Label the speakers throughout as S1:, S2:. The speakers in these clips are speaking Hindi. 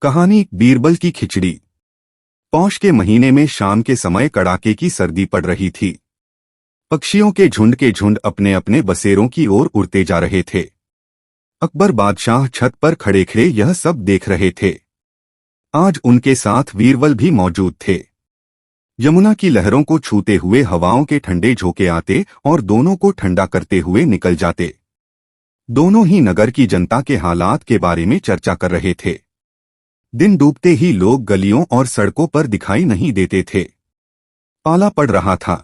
S1: कहानी बीरबल की खिचड़ी। पौष के महीने में शाम के समय कड़ाके की सर्दी पड़ रही थी। पक्षियों के झुंड अपने अपने बसेरों की ओर उड़ते जा रहे थे। अकबर बादशाह छत पर खड़े खड़े यह सब देख रहे थे। आज उनके साथ बीरबल भी मौजूद थे। यमुना की लहरों को छूते हुए हवाओं के ठंडे झोंके आते और दोनों को ठंडा करते हुए निकल जाते। दोनों ही नगर की जनता के हालात के बारे में चर्चा कर रहे थे। दिन डूबते ही लोग गलियों और सड़कों पर दिखाई नहीं देते थे। पाला पड़ रहा था।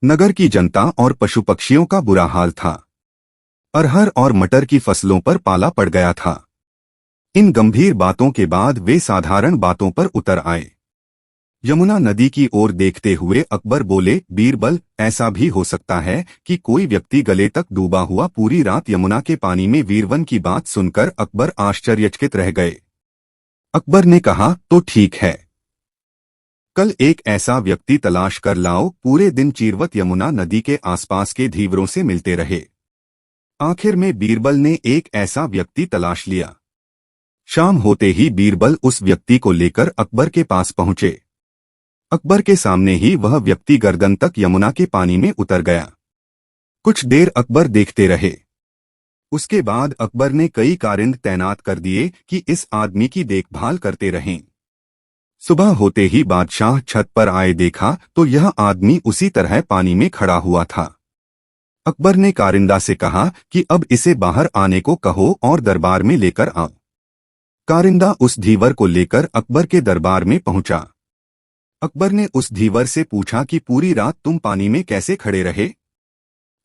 S1: नगर की जनता और पशु पक्षियों का बुरा हाल था। अरहर और मटर की फसलों पर पाला पड़ गया था। इन गंभीर बातों के बाद वे साधारण बातों पर उतर आए। यमुना नदी की ओर देखते हुए अकबर बोले, बीरबल, ऐसा भी हो सकता है कि कोई व्यक्ति गले तक डूबा हुआ पूरी रात यमुना के पानी में वीरवन की बात सुनकर अकबर आश्चर्यचकित रह गए। अकबर ने कहा, तो ठीक है, कल एक ऐसा व्यक्ति तलाश कर लाओ। पूरे दिन चीरवत यमुना नदी के आसपास के धीवरों से मिलते रहे। आखिर में बीरबल ने एक ऐसा व्यक्ति तलाश लिया। शाम होते ही बीरबल उस व्यक्ति को लेकर अकबर के पास पहुंचे। अकबर के सामने ही वह व्यक्ति गर्दन तक यमुना के पानी में उतर गया। कुछ देर अकबर देखते रहे। उसके बाद अकबर ने कई कारिंद तैनात कर दिए कि इस आदमी की देखभाल करते रहें। सुबह होते ही बादशाह छत पर आए, देखा तो यह आदमी उसी तरह पानी में खड़ा हुआ था। अकबर ने कारिंदा से कहा कि अब इसे बाहर आने को कहो और दरबार में लेकर आओ। कारिंदा उस धीवर को लेकर अकबर के दरबार में पहुंचा। अकबर ने उस धीवर से पूछा कि पूरी रात तुम पानी में कैसे खड़े रहे?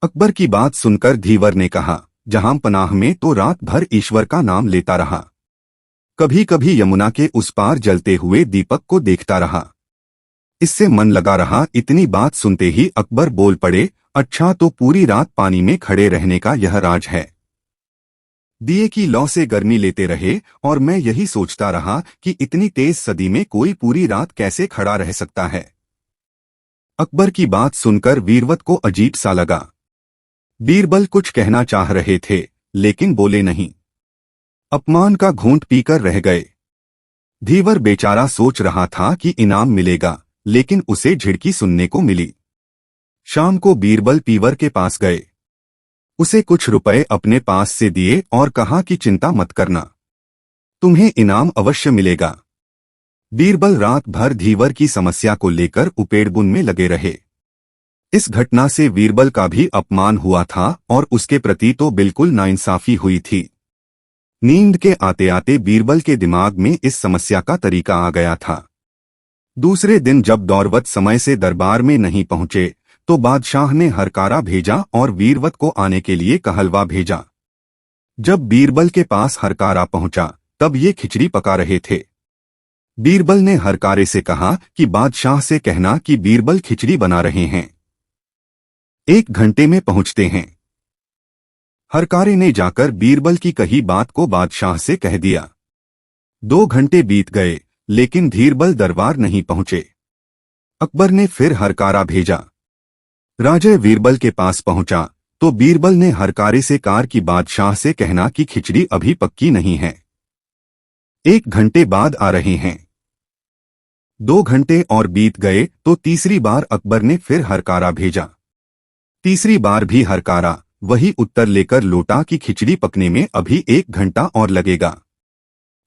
S1: अकबर की बात सुनकर धीवर ने कहा, जहां पनाह में तो रात भर ईश्वर का नाम लेता रहा। कभी कभी यमुना के उस पार जलते हुए दीपक को देखता रहा। इससे मन लगा रहा। इतनी बात सुनते ही अकबर बोल पड़े, अच्छा, तो पूरी रात पानी में खड़े रहने का यह राज है। दिए की लौ से गर्मी लेते रहे और मैं यही सोचता रहा कि इतनी तेज सदी में कोई पूरी रात कैसे खड़ा रह सकता है। अकबर की बात सुनकर वीरवत को अजीब सा लगा। बीरबल कुछ कहना चाह रहे थे लेकिन बोले नहीं। अपमान का घूंट पीकर रह गए। धीवर बेचारा सोच रहा था कि इनाम मिलेगा, लेकिन उसे झिड़की सुनने को मिली। शाम को बीरबल पीवर के पास गए। उसे कुछ रुपए अपने पास से दिए और कहा कि चिंता मत करना, तुम्हें इनाम अवश्य मिलेगा। बीरबल रात भर धीवर की समस्या को लेकर उपेड़बुन में लगे रहे। इस घटना से बीरबल का भी अपमान हुआ था और उसके प्रति तो बिल्कुल नाइंसाफी हुई थी। नींद के आते आते बीरबल के दिमाग में इस समस्या का तरीका आ गया था। दूसरे दिन जब दौरवत समय से दरबार में नहीं पहुंचे तो बादशाह ने हरकारा भेजा और वीरवत को आने के लिए कहलवा भेजा। जब बीरबल के पास हरकारा पहुंचा तब ये खिचड़ी पका रहे थे। बीरबल ने हरकारे से कहा कि बादशाह से कहना कि बीरबल खिचड़ी बना रहे हैं, 1 घंटे में पहुंचते हैं। हरकारे ने जाकर बीरबल की कही बात को बादशाह से कह दिया। 2 घंटे बीत गए लेकिन बीरबल दरबार नहीं पहुंचे। अकबर ने फिर हरकारा भेजा। राजा बीरबल के पास पहुंचा तो बीरबल ने हरकारे से कहा कि बादशाह से कहना कि खिचड़ी अभी पक्की नहीं है, 1 घंटे बाद आ रहे हैं। 2 घंटे और बीत गए तो तीसरी बार अकबर ने फिर हरकारा भेजा। तीसरी बार भी हरकारा वही उत्तर लेकर लौटा कि खिचड़ी पकने में अभी 1 घंटा और लगेगा।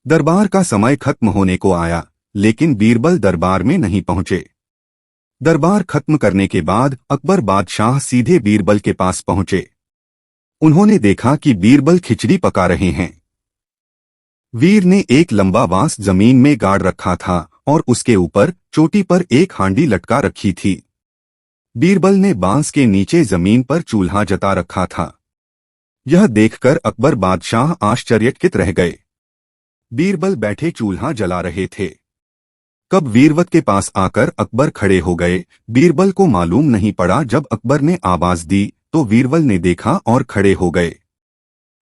S1: दरबार का समय खत्म होने को आया लेकिन बीरबल दरबार में नहीं पहुंचे। दरबार खत्म करने के बाद अकबर बादशाह सीधे बीरबल के पास पहुंचे। उन्होंने देखा कि बीरबल खिचड़ी पका रहे हैं। वीर ने एक लंबा बांस जमीन में गाड़ रखा था और उसके ऊपर चोटी पर एक हांडी लटका रखी थी। बीरबल ने बांस के नीचे जमीन पर चूल्हा जता रखा था। यह देखकर अकबर बादशाह आश्चर्यचकित रह गए। बीरबल बैठे चूल्हा जला रहे थे। कब वीरवत के पास आकर अकबर खड़े हो गए। बीरबल को मालूम नहीं पड़ा। जब अकबर ने आवाज दी तो बीरबल ने देखा और खड़े हो गए।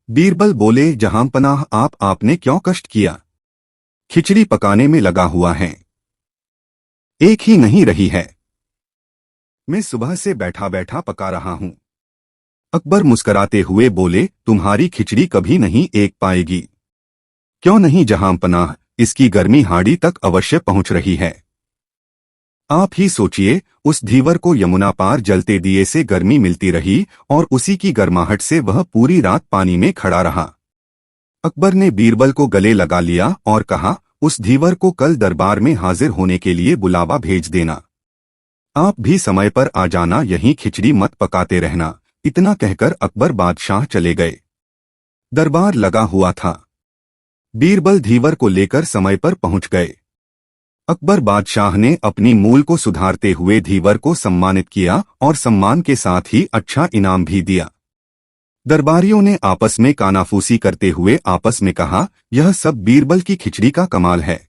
S1: बीरबल बोले, जहां पनाह आपने क्यों कष्ट किया? खिचड़ी पकाने में लगा हुआ है, एक ही नहीं रही है। मैं सुबह से बैठा बैठा पका रहा हूं। अकबर मुस्कराते हुए बोले, तुम्हारी खिचड़ी कभी नहीं एक पाएगी। क्यों नहीं जहां पनाह, इसकी गर्मी हाड़ी तक अवश्य पहुंच रही है। आप ही सोचिए, उस धीवर को यमुना पार जलते दिए से गर्मी मिलती रही और उसी की गर्माहट से वह पूरी रात पानी में खड़ा रहा। अकबर ने बीरबल को गले लगा लिया और कहा, उस धीवर को कल दरबार में हाजिर होने के लिए बुलावा भेज देना। आप भी समय पर आ जाना, यहीं खिचड़ी मत पकाते रहना। इतना कहकर अकबर बादशाह चले गए। दरबार लगा हुआ था। बीरबल धीवर को लेकर समय पर पहुंच गए। अकबर बादशाह ने अपनी मूल को सुधारते हुए धीवर को सम्मानित किया और सम्मान के साथ ही अच्छा इनाम भी दिया। दरबारियों ने आपस में कानाफूसी करते हुए आपस में कहा, यह सब बीरबल की खिचड़ी का कमाल है।